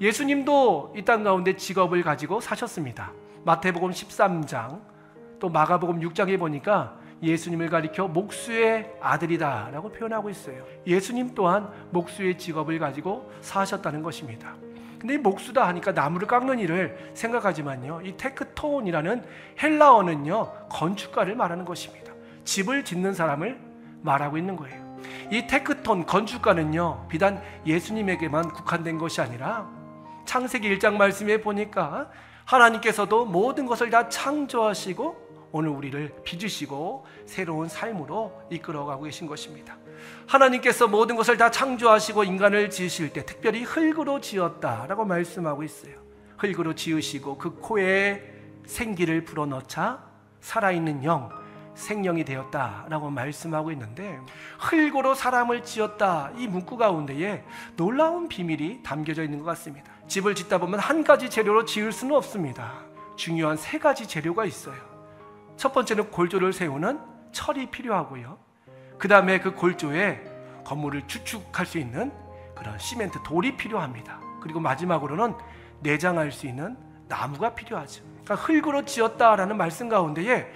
예수님도 이 땅 가운데 직업을 가지고 사셨습니다. 마태복음 13장 또 마가복음 6장에 보니까 예수님을 가리켜 목수의 아들이다 라고 표현하고 있어요. 예수님 또한 목수의 직업을 가지고 사셨다는 것입니다. 근데 이 목수다 하니까 나무를 깎는 일을 생각하지만요, 이 테크톤이라는 헬라어는요 건축가를 말하는 것입니다. 집을 짓는 사람을 말하고 있는 거예요. 이 테크톤 건축가는요 비단 예수님에게만 국한된 것이 아니라 창세기 1장 말씀에 보니까 하나님께서도 모든 것을 다 창조하시고 오늘 우리를 빚으시고 새로운 삶으로 이끌어가고 계신 것입니다. 하나님께서 모든 것을 다 창조하시고 인간을 지으실 때 특별히 흙으로 지었다라고 말씀하고 있어요. 흙으로 지으시고 그 코에 생기를 불어넣자 살아있는 영, 생명이 되었다라고 말씀하고 있는데, 흙으로 사람을 지었다 이 문구 가운데에 놀라운 비밀이 담겨져 있는 것 같습니다. 집을 짓다 보면 한 가지 재료로 지을 수는 없습니다. 중요한 세 가지 재료가 있어요. 첫 번째는 골조를 세우는 철이 필요하고요, 그 다음에 그 골조에 건물을 주축할 수 있는 그런 시멘트 돌이 필요합니다. 그리고 마지막으로는 내장할 수 있는 나무가 필요하죠. 그러니까 흙으로 지었다라는 말씀 가운데에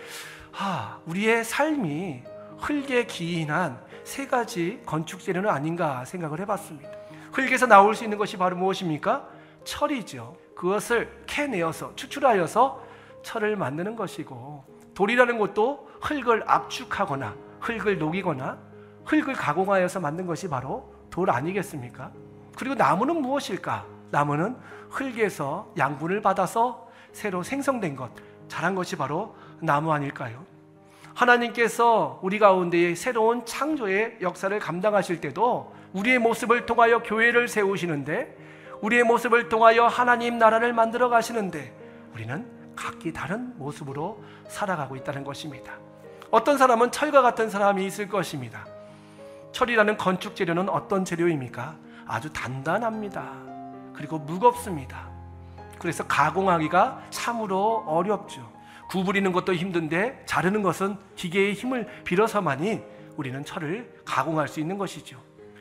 우리의 삶이 흙에 기인한 세 가지 건축 재료는 아닌가 생각을 해봤습니다. 흙에서 나올 수 있는 것이 바로 무엇입니까? 철이죠. 그것을 캐내어서 추출하여서 철을 만드는 것이고, 돌이라는 것도 흙을 압축하거나 흙을 녹이거나 흙을 가공하여서 만든 것이 바로 돌 아니겠습니까? 그리고 나무는 무엇일까? 나무는 흙에서 양분을 받아서 새로 생성된 것, 자란 것이 바로 나무 아닐까요? 하나님께서 우리 가운데에 새로운 창조의 역사를 감당하실 때도 우리의 모습을 통하여 교회를 세우시는데, 우리의 모습을 통하여 하나님 나라를 만들어 가시는데 우리는 각기 다른 모습으로 살아가고 있다는 것입니다. 어떤 사람은 철과 같은 사람이 있을 것입니다. 철이라는 건축 재료는 어떤 재료입니까? 아주 단단합니다. 그리고 무겁습니다. 그래서 가공하기가 참으로 어렵죠. 구부리는 것도 힘든데 자르는 것은 기계의 힘을 빌어서만이 우리는 철을 가공할 수 있는 것이죠.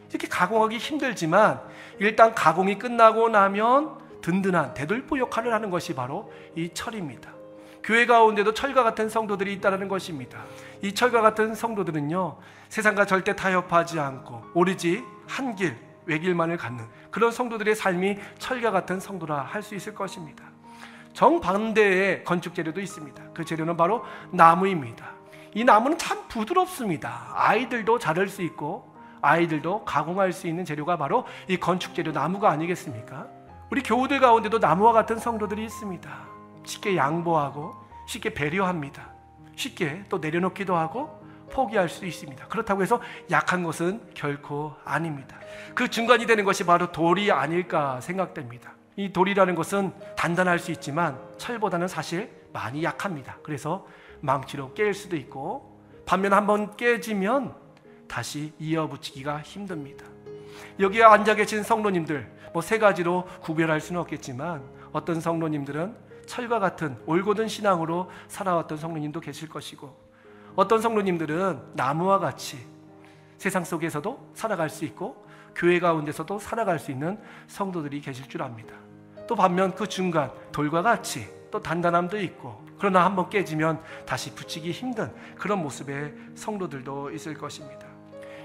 이렇게 가공하기 힘들지만 일단 가공이 끝나고 나면 든든한 대들보 역할을 하는 것이 바로 이 철입니다. 교회 가운데도 철과 같은 성도들이 있다는 것입니다. 이 철과 같은 성도들은요, 세상과 절대 타협하지 않고 오로지 한 길, 외길만을 갖는 그런 성도들의 삶이 철과 같은 성도라 할 수 있을 것입니다. 정반대의 건축 재료도 있습니다. 그 재료는 바로 나무입니다. 이 나무는 참 부드럽습니다. 아이들도 자를 수 있고 아이들도 가공할 수 있는 재료가 바로 이 건축 재료 나무가 아니겠습니까? 우리 교우들 가운데도 나무와 같은 성도들이 있습니다. 쉽게 양보하고 쉽게 배려합니다. 쉽게 또 내려놓기도 하고 포기할 수 있습니다. 그렇다고 해서 약한 것은 결코 아닙니다. 그 중간이 되는 것이 바로 돌이 아닐까 생각됩니다. 이 돌이라는 것은 단단할 수 있지만 철보다는 사실 많이 약합니다. 그래서 망치로 깰 수도 있고, 반면 한번 깨지면 다시 이어붙이기가 힘듭니다. 여기에 앉아 계신 성도님들, 세 가지로 구별할 수는 없겠지만 어떤 성도님들은 철과 같은 올곧은 신앙으로 살아왔던 성도님도 계실 것이고, 어떤 성도님들은 나무와 같이 세상 속에서도 살아갈 수 있고 교회 가운데서도 살아갈 수 있는 성도들이 계실 줄 압니다. 또 반면 그 중간 돌과 같이 또 단단함도 있고, 그러나 한번 깨지면 다시 붙이기 힘든 그런 모습의 성도들도 있을 것입니다.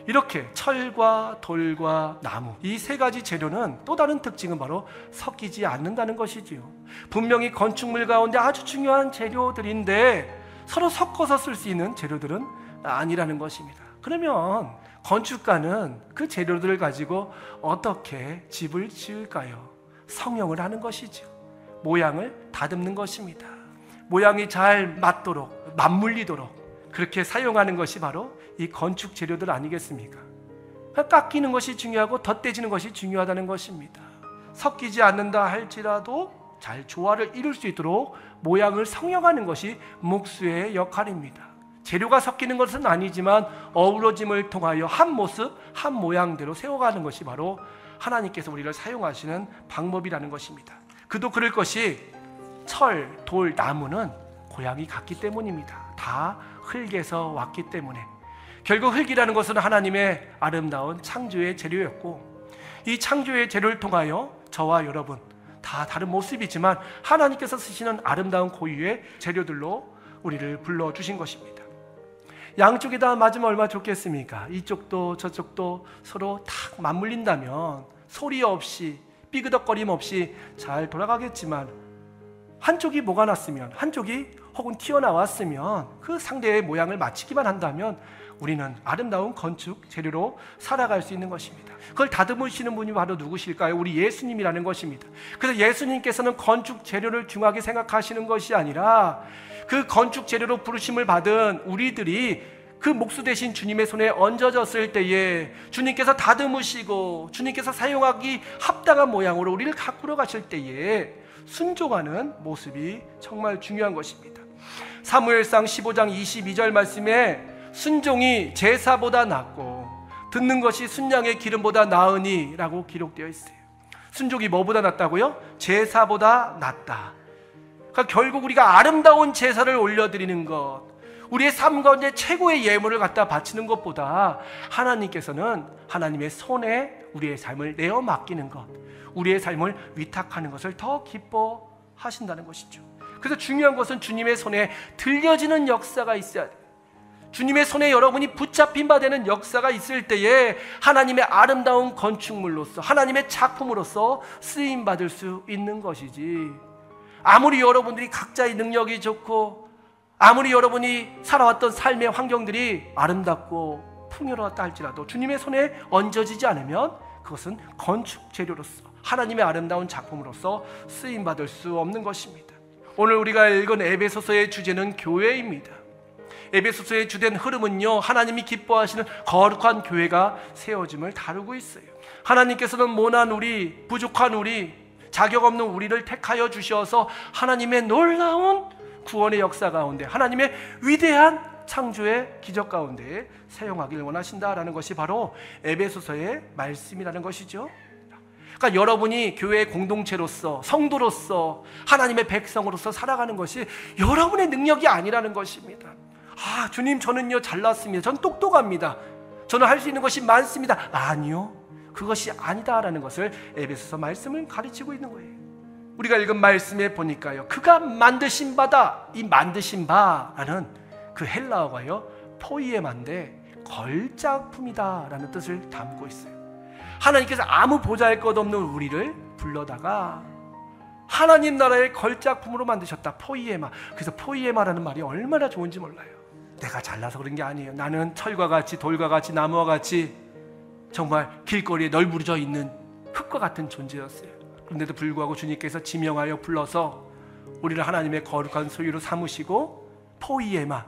이렇게 철과 돌과 나무, 이 세 가지 재료는 또 다른 특징은 바로 섞이지 않는다는 것이지요. 분명히 건축물 가운데 아주 중요한 재료들인데 서로 섞어서 쓸 수 있는 재료들은 아니라는 것입니다. 그러면 건축가는 그 재료들을 가지고 어떻게 집을 지을까요? 성형을 하는 것이죠. 모양을 다듬는 것입니다. 모양이 잘 맞도록, 맞물리도록 그렇게 사용하는 것이 바로 이 건축 재료들 아니겠습니까? 깎이는 것이 중요하고 덧대지는 것이 중요하다는 것입니다. 섞이지 않는다 할지라도 잘 조화를 이룰 수 있도록 모양을 성형하는 것이 목수의 역할입니다. 재료가 섞이는 것은 아니지만 어우러짐을 통하여 한 모습, 한 모양대로 세워가는 것이 바로 하나님께서 우리를 사용하시는 방법이라는 것입니다. 그도 그럴 것이 철, 돌, 나무는 고향이 같기 때문입니다. 다 흙에서 왔기 때문에. 결국 흙이라는 것은 하나님의 아름다운 창조의 재료였고, 이 창조의 재료를 통하여 저와 여러분 다 다른 모습이지만 하나님께서 쓰시는 아름다운 고유의 재료들로 우리를 불러주신 것입니다. 양쪽이 다 맞으면 얼마나 좋겠습니까? 이쪽도 저쪽도 서로 탁 맞물린다면 소리 없이 삐그덕거림 없이 잘 돌아가겠지만, 한쪽이 뭐가 났으면, 한쪽이 혹은 튀어나왔으면 그 상대의 모양을 맞추기만 한다면 우리는 아름다운 건축 재료로 살아갈 수 있는 것입니다. 그걸 다듬으시는 분이 바로 누구실까요? 우리 예수님이라는 것입니다. 그래서 예수님께서는 건축 재료를 중요하게 생각하시는 것이 아니라 그 건축 재료로 부르심을 받은 우리들이 그 목수 되신 주님의 손에 얹어졌을 때에 주님께서 다듬으시고 주님께서 사용하기 합당한 모양으로 우리를 가꾸러 가실 때에 순종하는 모습이 정말 중요한 것입니다. 사무엘상 15장 22절 말씀에 순종이 제사보다 낫고 듣는 것이 순양의 기름보다 나으니 라고 기록되어 있어요. 순종이 뭐보다 낫다고요? 제사보다 낫다. 그러니까 결국 우리가 아름다운 제사를 올려드리는 것, 우리의 삶 가운데 최고의 예물을 갖다 바치는 것보다 하나님께서는 하나님의 손에 우리의 삶을 내어 맡기는 것, 우리의 삶을 위탁하는 것을 더 기뻐하신다는 것이죠. 그래서 중요한 것은 주님의 손에 들려지는 역사가 있어야 돼요. 주님의 손에 여러분이 붙잡힌 바 되는 역사가 있을 때에 하나님의 아름다운 건축물로서, 하나님의 작품으로서 쓰임받을 수 있는 것이지, 아무리 여러분들이 각자의 능력이 좋고 아무리 여러분이 살아왔던 삶의 환경들이 아름답고 풍요로웠다 할지라도 주님의 손에 얹어지지 않으면 그것은 건축 재료로서, 하나님의 아름다운 작품으로서 쓰임받을 수 없는 것입니다. 오늘 우리가 읽은 에베소서의 주제는 교회입니다. 에베소서의 주된 흐름은요, 하나님이 기뻐하시는 거룩한 교회가 세워짐을 다루고 있어요. 하나님께서는 모난 우리, 부족한 우리, 자격 없는 우리를 택하여 주셔서 하나님의 놀라운 구원의 역사 가운데, 하나님의 위대한 창조의 기적 가운데 사용하길 원하신다라는 것이 바로 에베소서의 말씀이라는 것이죠. 그러니까 여러분이 교회의 공동체로서, 성도로서, 하나님의 백성으로서 살아가는 것이 여러분의 능력이 아니라는 것입니다. 아, 주님, 저는요 잘났습니다. 전 똑똑합니다. 저는 할 수 있는 것이 많습니다. 아니요, 그것이 아니다라는 것을 에베소서 말씀을 가르치고 있는 거예요. 우리가 읽은 말씀에 보니까요, 그가 만드신 바다, 이 만드신 바라는 그 헬라어가요 포이에마인데 걸작품이다라는 뜻을 담고 있어요. 하나님께서 아무 보잘것없는 우리를 불러다가 하나님 나라의 걸작품으로 만드셨다. 포이에마. 그래서 포이에마라는 말이 얼마나 좋은지 몰라요. 내가 잘나서 그런 게 아니에요. 나는 철과 같이, 돌과 같이, 나무와 같이 정말 길거리에 널브러져 있는 흙과 같은 존재였어요. 그런데도 불구하고 주님께서 지명하여 불러서 우리를 하나님의 거룩한 소유로 삼으시고 포이에마,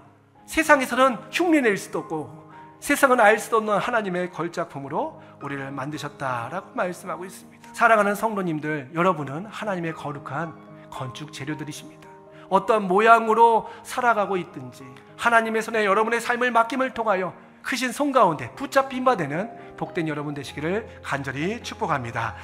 세상에서는 흉내낼 수도 없고 세상은 알 수도 없는 하나님의 걸작품으로 우리를 만드셨다라고 말씀하고 있습니다. 사랑하는 성도님들, 여러분은 하나님의 거룩한 건축 재료들이십니다. 어떤 모양으로 살아가고 있든지 하나님의 손에 여러분의 삶을 맡김을 통하여 크신 손 가운데 붙잡힌 바 되는 복된 여러분 되시기를 간절히 축복합니다.